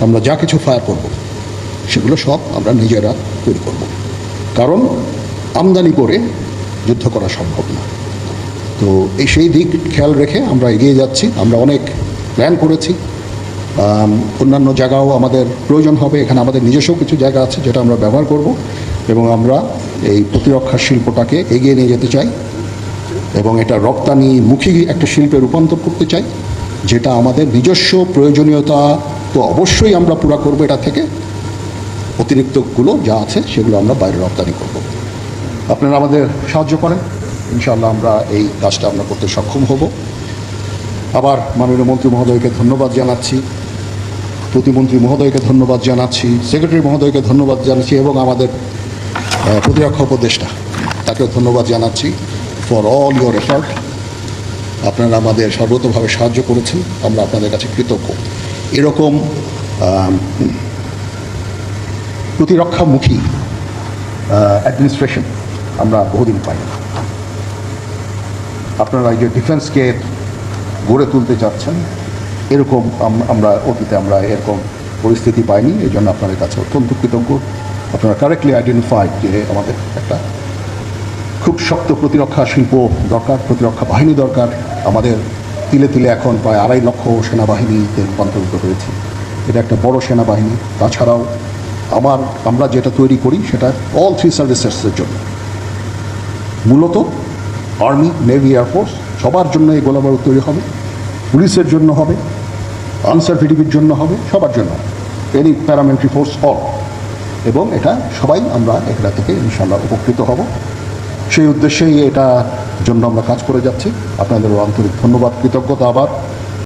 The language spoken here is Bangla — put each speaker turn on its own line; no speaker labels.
আমরা যা কিছু ফায়ার করব সেগুলো সব আমরা নিজেরা তৈরি করব, কারণ আমদানি করে যুদ্ধ করা সম্ভব না। তো সেই দিক খেয়াল রেখে আমরা এগিয়ে যাচ্ছি। আমরা অনেক প্ল্যান করেছি, অন্যান্য জায়গাও আমাদের প্রয়োজন হবে। এখানে আমাদের নিজস্ব কিছু জায়গা আছে যেটা আমরা ব্যবহার করব, এবং আমরা এই প্রতিরক্ষা শিল্পটাকে এগিয়ে নিয়ে যেতে চাই এবং এটা রপ্তানিমুখী একটা শিল্পে রূপান্তর করতে চাই, যেটা আমাদের নিজস্ব প্রয়োজনীয়তা তো অবশ্যই আমরা পুরা করব, এটা থেকে অতিরিক্তগুলো যা আছে সেগুলো আমরা বাইরে রপ্তানি করব। আপনারা আমাদের সাহায্য করেন, ইনশাআল্লাহ আমরা এই কাজটা আমরা করতে সক্ষম হব। আবার মাননীয় মন্ত্রী মহোদয়কে ধন্যবাদ জানাচ্ছি, প্রতিমন্ত্রী মহোদয়কে ধন্যবাদ জানাচ্ছি, সেক্রেটারি মহোদয়কে ধন্যবাদ জানাচ্ছি, এবং আমাদের প্রতিরক্ষা উপদেষ্টা তাকেও ধন্যবাদ জানাচ্ছি ফর অল ইউর এফার্ট। আপনারা আমাদের সর্বতভাবে সাহায্য করেছেন, আমরা আপনাদের কাছে কৃতজ্ঞ। এরকম প্রতিরক্ষামুখী অ্যাডমিনিস্ট্রেশন আমরা বহুদিন পাই না। আপনারা এই যে ডিফেন্সকে গড়ে তুলতে চাচ্ছেন, এরকম আমরা অতীতে আমরা এরকম পরিস্থিতি পাইনি, এই জন্য আপনাদের কাছে অত্যন্ত কৃতজ্ঞ। আপনারা কারেক্টলি আইডেন্টিফাইড যে আমাদের একটা খুব শক্ত প্রতিরক্ষা শিল্প দরকার, প্রতিরক্ষা বাহিনী দরকার। আমাদের তিলে তিলে এখন প্রায় 2.5 লক্ষ সেনাবাহিনীতে রূপান্তরিত হয়েছে। এটা একটা বড় সেনাবাহিনী। তাছাড়াও আমরা যেটা তৈরি করি সেটা অল 3 সার্ভিসেসের জন্য, মূলত আর্মি, নেভি, এয়ারফোর্স সবার জন্য এই গোলাবারুদ তৈরি হবে, পুলিশের জন্য হবে, আনসার ভিডিপির জন্য হবে, সবার জন্য, এনি প্যারামিলিটারি ফোর্স অল। এবং এটা সবাই আমরা এটা থেকে ইনশাআল্লাহ উপকৃত হব। সেই উদ্দেশ্যেই এটা জন্য আমরা কাজ করে যাচ্ছি। আপনাদের আন্তরিক ধন্যবাদ, কৃতজ্ঞতা আবার।